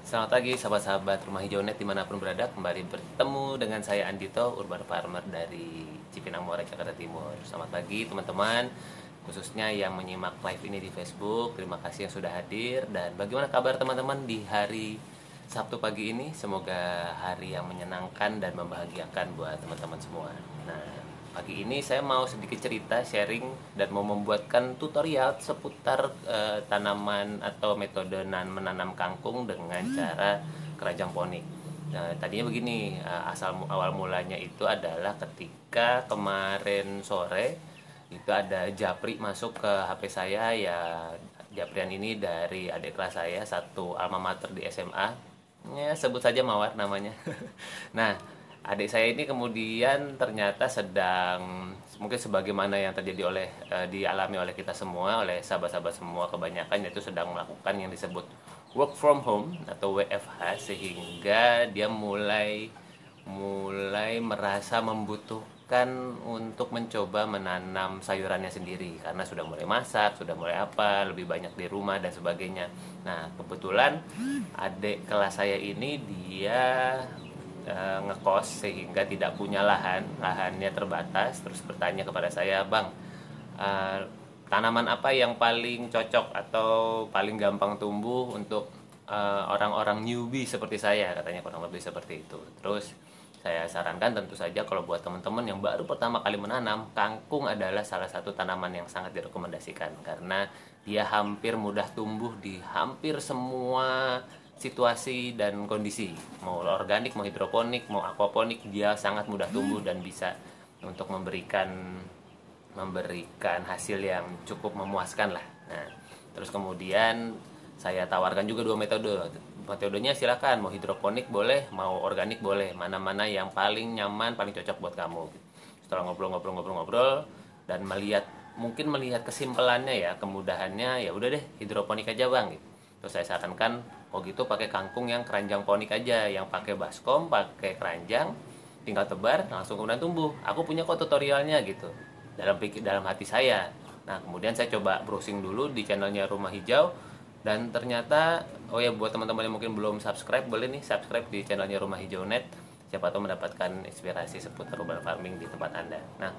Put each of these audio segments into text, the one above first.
Selamat pagi sahabat-sahabat Rumah Hijau Net dimanapun berada. Kembali bertemu dengan saya Andito, Urban Farmer dari Cipinang Muara, Jakarta Timur. Selamat pagi teman-teman, khususnya yang menyimak live ini di Facebook. Terima kasih yang sudah hadir. Dan bagaimana kabar teman-teman di hari Sabtu pagi ini? Semoga hari yang menyenangkan dan membahagiakan buat teman-teman semua. Nah, pagi ini saya mau sedikit cerita, sharing, dan mau membuatkan tutorial seputar tanaman atau metode menanam kangkung dengan cara keranjang ponik. Nah, tadinya begini, awal mulanya itu adalah ketika kemarin sore itu ada japri masuk ke HP saya. Ya, japrian ini dari adik kelas saya, satu alma mater di SMA, ya sebut saja Mawar namanya. Nah, adik saya ini kemudian ternyata sedang, mungkin sebagaimana yang terjadi dialami oleh kita semua, oleh sahabat-sahabat semua kebanyakan, yaitu sedang melakukan yang disebut work from home atau WFH, sehingga dia mulai mulai merasa membutuhkan untuk mencoba menanam sayurannya sendiri karena sudah mulai masak, sudah mulai apa, lebih banyak di rumah dan sebagainya. Nah, kebetulan adik kelas saya ini dia ngekos sehingga tidak punya lahannya terbatas. Terus bertanya kepada saya, "Bang, eh, tanaman apa yang paling cocok atau paling gampang tumbuh untuk orang-orang newbie seperti saya?" Katanya kurang lebih seperti itu. Terus saya sarankan tentu saja kalau buat teman-teman yang baru pertama kali menanam, kangkung adalah salah satu tanaman yang sangat direkomendasikan karena dia hampir mudah tumbuh di hampir semua situasi dan kondisi. Mau organik, mau hidroponik, mau aquaponik, dia sangat mudah tumbuh dan bisa untuk memberikan memberikan hasil yang cukup memuaskan lah. Nah, terus kemudian saya tawarkan juga dua metode. Metodenya silakan, mau hidroponik boleh, mau organik boleh. Mana-mana yang paling nyaman, paling cocok buat kamu. Setelah ngobrol-ngobrol dan mungkin melihat kesimpulannya ya, kemudahannya, ya udah deh hidroponik aja bang. Terus saya sarankan, oh gitu pakai kangkung yang keranjang ponik aja, yang pakai baskom, pakai keranjang, tinggal tebar langsung kemudian tumbuh. Aku punya kok tutorialnya gitu. Dalam hati saya. Nah, kemudian saya coba browsing dulu di channelnya Rumah Hijau, dan ternyata, oh ya, buat teman-teman yang mungkin belum subscribe, boleh nih subscribe di channelnya Rumah Hijau Net. Siapa tahu mendapatkan inspirasi seputar urban farming di tempat Anda. Nah,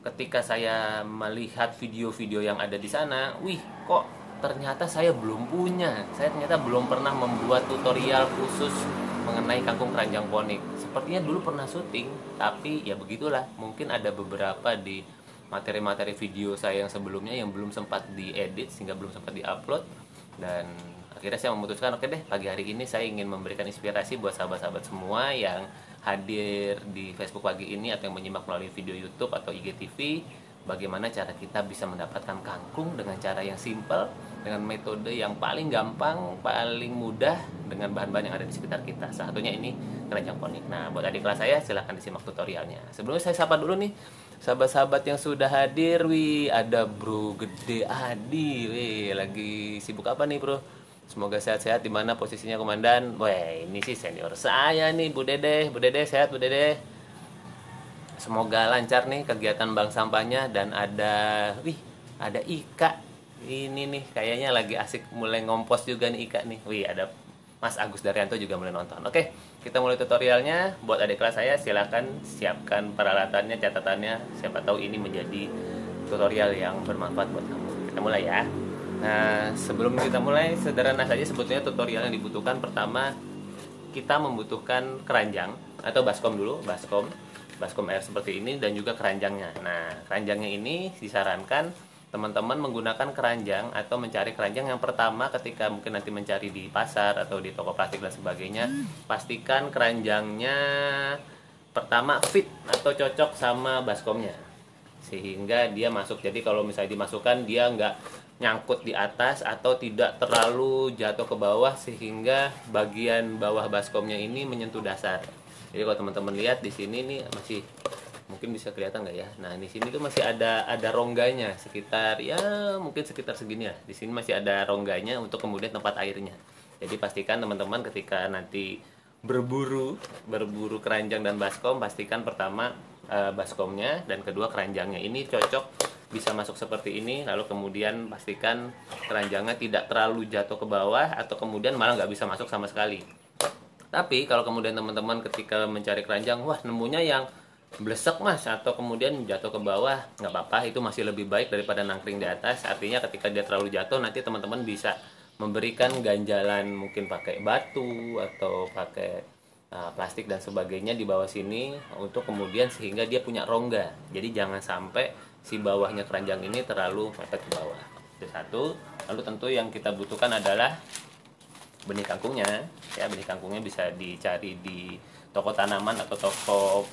ketika saya melihat video-video yang ada di sana, wih, kok ternyata saya belum punya. Saya ternyata belum pernah membuat tutorial khusus mengenai kangkung keranjang ponik. Sepertinya dulu pernah syuting, tapi ya begitulah. Mungkin ada beberapa di materi-materi video saya yang sebelumnya yang belum sempat diedit sehingga belum sempat diupload. Dan akhirnya saya memutuskan, oke deh, pagi hari ini saya ingin memberikan inspirasi buat sahabat-sahabat semua yang hadir di Facebook pagi ini atau yang menyimak melalui video YouTube atau IGTV, bagaimana cara kita bisa mendapatkan kangkung dengan cara yang simple, dengan metode yang paling gampang, paling mudah, dengan bahan-bahan yang ada di sekitar kita. Salah satunya ini keranjang ponik. Nah, buat adik kelas saya silahkan disimak tutorialnya. Sebelumnya saya sapa dulu nih sahabat-sahabat yang sudah hadir. Wih, ada Bro Gede Adi. Wih, lagi sibuk apa nih bro? Semoga sehat-sehat di mana posisinya komandan. Wah, ini sih senior saya nih, Bu Dede. Bu Dede sehat, Bu Dede. Semoga lancar nih kegiatan bank sampahnya. Dan ada Ika. Ini nih kayaknya lagi asik mulai ngompos juga nih Ika nih. Wih, ada Mas Agus Daryanto juga mulai nonton. Oke, kita mulai tutorialnya. Buat adik kelas saya silakan siapkan peralatannya, catatannya. Siapa tahu ini menjadi tutorial yang bermanfaat buat kamu. Kita mulai ya. Nah, sebelum kita mulai, sederhana saja sebetulnya tutorial yang dibutuhkan. Pertama, kita membutuhkan keranjang atau baskom dulu, baskom air seperti ini, dan juga keranjangnya. Nah, keranjangnya ini disarankan teman-teman menggunakan keranjang atau mencari keranjang yang pertama ketika mungkin nanti mencari di pasar atau di toko plastik dan sebagainya, pastikan keranjangnya pertama fit atau cocok sama baskomnya sehingga dia masuk. Jadi kalau misalnya dimasukkan dia nggak nyangkut di atas atau tidak terlalu jatuh ke bawah sehingga bagian bawah baskomnya ini menyentuh dasar. Jadi kalau teman-teman lihat di sini nih masih mungkin bisa kelihatan nggak ya? Nah, di sini tuh masih ada rongganya sekitar mungkin sekitar segini ya. Di sini masih ada rongganya untuk kemudian tempat airnya. Jadi pastikan teman-teman ketika nanti berburu keranjang dan baskom, pastikan pertama baskomnya dan kedua keranjangnya ini cocok bisa masuk seperti ini. Lalu kemudian pastikan keranjangnya tidak terlalu jatuh ke bawah atau kemudian malah nggak bisa masuk sama sekali. Tapi kalau kemudian teman-teman ketika mencari keranjang, wah nemunya yang blesek mas, atau kemudian jatuh ke bawah, nggak apa-apa, itu masih lebih baik daripada nangkring di atas. Artinya ketika dia terlalu jatuh, nanti teman-teman bisa memberikan ganjalan, mungkin pakai batu atau pakai plastik dan sebagainya di bawah sini, untuk kemudian sehingga dia punya rongga. Jadi jangan sampai si bawahnya keranjang ini terlalu mepet ke bawah. Itu satu. Lalu tentu yang kita butuhkan adalah benih kangkungnya. Ya, benih kangkungnya bisa dicari di toko tanaman atau toko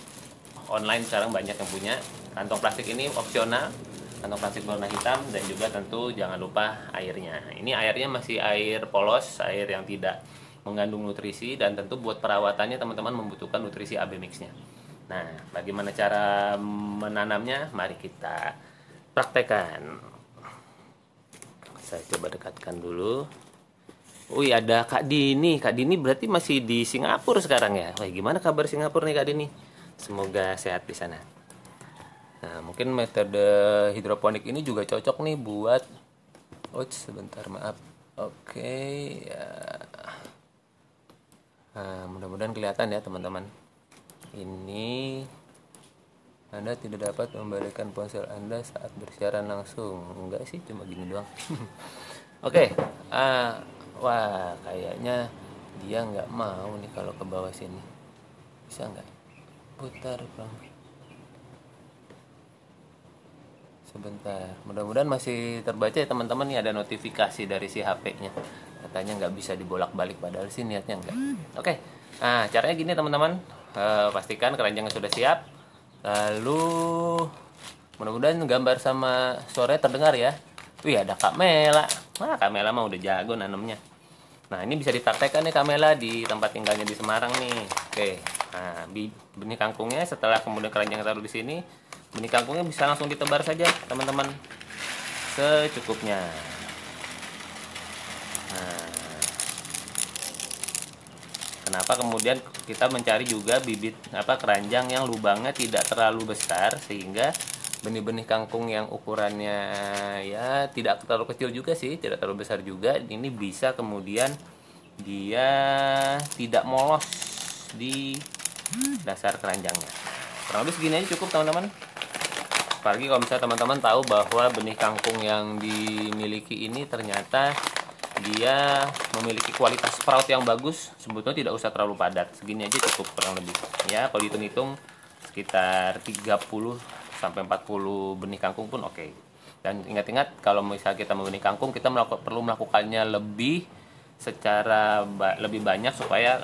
online, sekarang banyak yang punya. Kantong plastik ini opsional, kantong plastik warna hitam, dan juga tentu jangan lupa airnya. Ini airnya masih air polos, air yang tidak mengandung nutrisi, dan tentu buat perawatannya teman-teman membutuhkan nutrisi AB mixnya. Nah, bagaimana cara menanamnya? Mari kita praktekkan. Saya coba dekatkan dulu. Wih, ada Kak Dini. Kak Dini berarti masih di Singapura sekarang ya? Wah, gimana kabar Singapura nih Kak Dini? Semoga sehat di sana. Nah, mungkin metode hidroponik ini juga cocok nih buat... sebentar, maaf. Oke, ya. Nah, mudah-mudahan kelihatan ya teman-teman. Ini Anda tidak dapat membalikan ponsel Anda saat bersiaran langsung. Enggak sih, cuma gini doang. Oke, wah, kayaknya dia nggak mau nih kalau ke bawah sini. Bisa nggak? Putar bang. Sebentar. Mudah-mudahan masih terbaca ya teman-teman. Nih ada notifikasi dari si HP-nya. Katanya nggak bisa dibolak-balik, padahal sih niatnya nggak. Oke. Nah, caranya gini teman-teman. Pastikan keranjangnya sudah siap. Lalu mudah-mudahan gambar sama suaranya terdengar ya. Wih, ada Kak Mela. Kak Mela mah udah jago nanamnya. Nah, ini bisa dipraktekkan nih Kak Mela di tempat tinggalnya di Semarang nih. Oke. Nah, benih kangkungnya setelah kemudian keranjang taruh di sini, benih kangkungnya bisa langsung ditebar saja, teman-teman. Secukupnya. Nah, kenapa kemudian kita mencari juga bibit keranjang yang lubangnya tidak terlalu besar, sehingga benih-benih kangkung yang ukurannya ya tidak terlalu kecil juga sih, tidak terlalu besar juga, ini bisa kemudian dia tidak molos di dasar keranjangnya. Kurang lebih segini aja cukup teman-teman. Apalagi kalau misalnya teman-teman tahu bahwa benih kangkung yang dimiliki ini ternyata dia memiliki kualitas sprout yang bagus, sebetulnya tidak usah terlalu padat, segini aja cukup kurang lebih. Ya, kalau dihitung-hitung sekitar 30 sampai 40 benih kangkung pun oke. Dan ingat-ingat, kalau misalnya kita membenih kangkung, kita perlu melakukannya lebih banyak supaya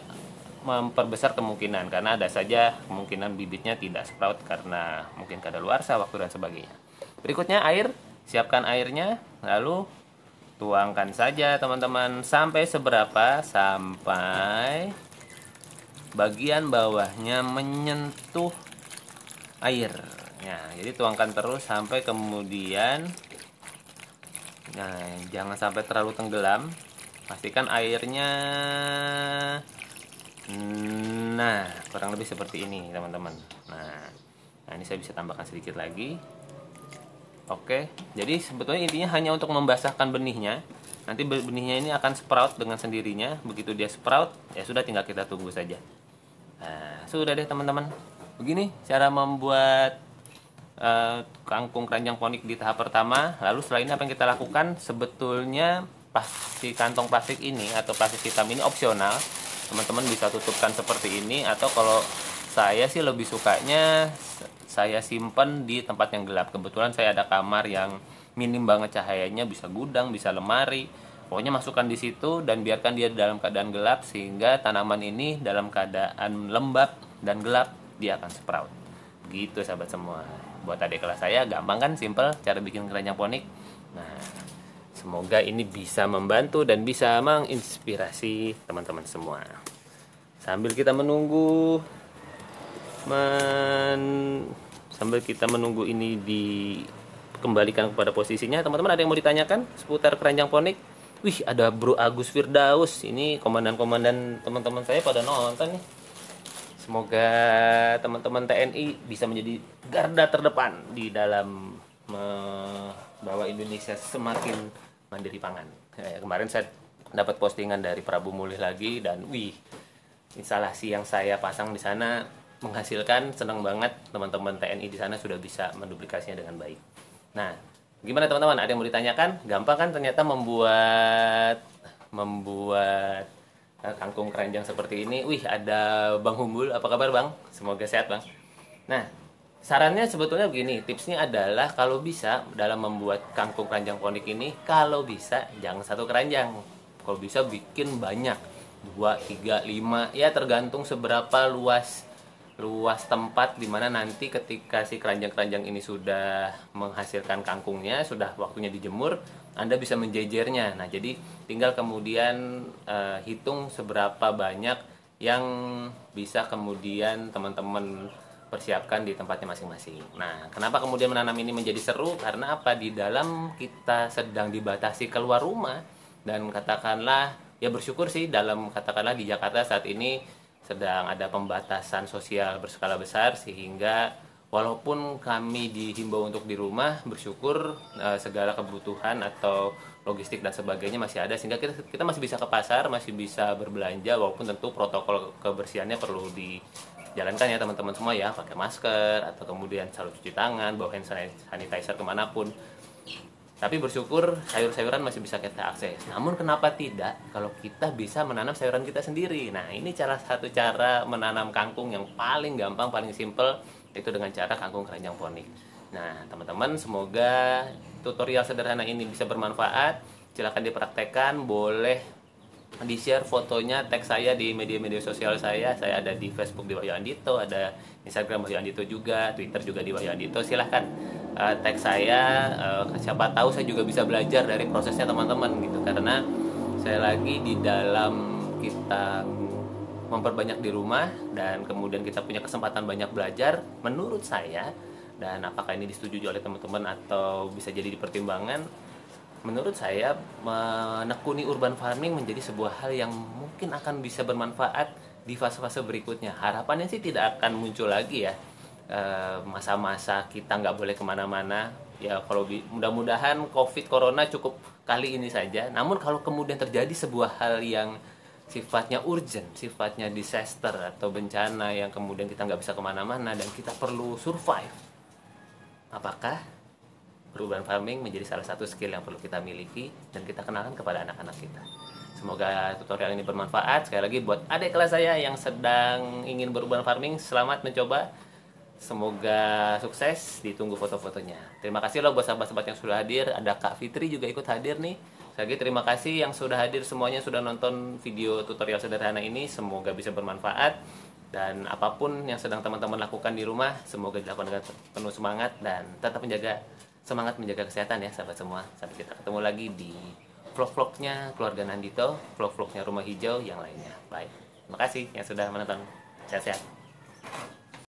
memperbesar kemungkinan, karena ada saja kemungkinan bibitnya tidak sprout karena mungkin kadaluarsa, waktu dan sebagainya. Berikutnya air, siapkan airnya, lalu tuangkan saja teman-teman sampai seberapa? Sampai bagian bawahnya menyentuh air. Nah, jadi tuangkan terus sampai kemudian, nah, jangan sampai terlalu tenggelam. Pastikan airnya, nah, kurang lebih seperti ini teman-teman. Nah, ini saya bisa tambahkan sedikit lagi. Oke, jadi sebetulnya intinya hanya untuk membasahkan benihnya. Nanti benihnya ini akan sprout dengan sendirinya. Begitu dia sprout, ya sudah, tinggal kita tunggu saja. Nah, sudah deh teman-teman. Begini cara membuat kangkung keranjang ponik di tahap pertama. Lalu setelah ini apa yang kita lakukan? Sebetulnya si kantong plastik ini atau plastik hitam ini opsional. Teman-teman bisa tutupkan seperti ini, atau kalau saya sih lebih sukanya saya simpan di tempat yang gelap. Kebetulan saya ada kamar yang minim banget cahayanya, bisa gudang, bisa lemari. Pokoknya masukkan di situ dan biarkan dia dalam keadaan gelap, sehingga tanaman ini dalam keadaan lembab dan gelap dia akan sprout. Gitu sahabat semua. Buat adik kelas saya gampang kan, simple cara bikin keranjang ponik. Nah, semoga ini bisa membantu dan bisa menginspirasi teman-teman semua. Sambil kita menunggu ini dikembalikan kepada posisinya, teman-teman ada yang mau ditanyakan seputar keranjang ponik? Wih, ada Bro Agus Firdaus. Ini komandan-komandan teman-teman saya pada nonton nih. Semoga teman-teman TNI bisa menjadi garda terdepan di dalam membawa Indonesia semakin mandiri pangan. Kemarin saya dapat postingan dari Prabu Mulih lagi, dan wih, instalasi yang saya pasang di sana menghasilkan, senang banget. Teman-teman TNI di sana sudah bisa menduplikasinya dengan baik. Nah, gimana teman-teman? Ada yang mau ditanyakan? Gampang kan ternyata membuat kangkung keranjang seperti ini. Wih, ada Bang Humbul. Apa kabar Bang? Semoga sehat Bang. Nah, sarannya sebetulnya begini. Tipsnya adalah kalau bisa dalam membuat kangkung keranjang ponik ini, kalau bisa jangan satu keranjang. Kalau bisa bikin banyak, 2, 3, 5, ya tergantung seberapa luas tempat dimana nanti ketika si keranjang-keranjang ini sudah menghasilkan kangkungnya, sudah waktunya dijemur, Anda bisa menjejernya. Nah, jadi tinggal kemudian hitung seberapa banyak yang bisa kemudian teman-teman persiapkan di tempatnya masing-masing. Nah, kenapa kemudian menanam ini menjadi seru? Karena apa? Di dalam kita sedang dibatasi keluar rumah, dan katakanlah, ya bersyukur sih dalam katakanlah di Jakarta saat ini sedang ada pembatasan sosial berskala besar, sehingga walaupun kami dihimbau untuk di rumah, bersyukur segala kebutuhan atau logistik dan sebagainya masih ada, sehingga kita masih bisa ke pasar, masih bisa berbelanja, walaupun tentu protokol kebersihannya perlu dijalankan ya teman-teman semua ya, pakai masker atau kemudian selalu cuci tangan, bawa hand sanitizer kemanapun. Tapi bersyukur sayur-sayuran masih bisa kita akses. Namun kenapa tidak kalau kita bisa menanam sayuran kita sendiri? Nah, ini salah satu cara menanam kangkung yang paling gampang, paling simple, yaitu dengan cara kangkung keranjang ponik. Nah, teman-teman, semoga tutorial sederhana ini bisa bermanfaat. Silahkan dipraktekkan, boleh di-share fotonya, tag saya di media-media sosial saya. Saya ada di Facebook di Wahyu Andito, ada Instagram Wahyu Andito juga, Twitter juga di Wahyu Andito. Silahkan tag saya, siapa tahu saya juga bisa belajar dari prosesnya teman-teman gitu. Karena saya lagi di dalam kita memperbanyak di rumah dan kemudian kita punya kesempatan banyak belajar, menurut saya, dan apakah ini disetujui oleh teman-teman atau bisa jadi dipertimbangkan, menurut saya menekuni urban farming menjadi sebuah hal yang mungkin akan bisa bermanfaat di fase-fase berikutnya. Harapannya sih tidak akan muncul lagi ya masa-masa kita nggak boleh kemana-mana. Ya kalau mudah-mudahan COVID Corona cukup kali ini saja. Namun kalau kemudian terjadi sebuah hal yang sifatnya urgent, sifatnya disaster atau bencana yang kemudian kita nggak bisa kemana-mana dan kita perlu survive, apakah urban farming menjadi salah satu skill yang perlu kita miliki dan kita kenalkan kepada anak-anak kita. Semoga tutorial ini bermanfaat. Sekali lagi buat adik kelas saya yang sedang ingin berurban farming, selamat mencoba. Semoga sukses, ditunggu foto-fotonya. Terima kasih loh buat sahabat-sahabat yang sudah hadir. Ada Kak Fitri juga ikut hadir nih. Sekali lagi terima kasih yang sudah hadir semuanya, sudah nonton video tutorial sederhana ini. Semoga bisa bermanfaat. Dan apapun yang sedang teman-teman lakukan di rumah, semoga dilakukan dengan penuh semangat dan tetap semangat menjaga kesehatan ya sahabat semua. Sampai kita ketemu lagi di vlog-vlognya keluarga Nandito, vlog-vlognya Rumah Hijau yang lainnya. Bye. Terima kasih yang sudah menonton. Sehat-sehat.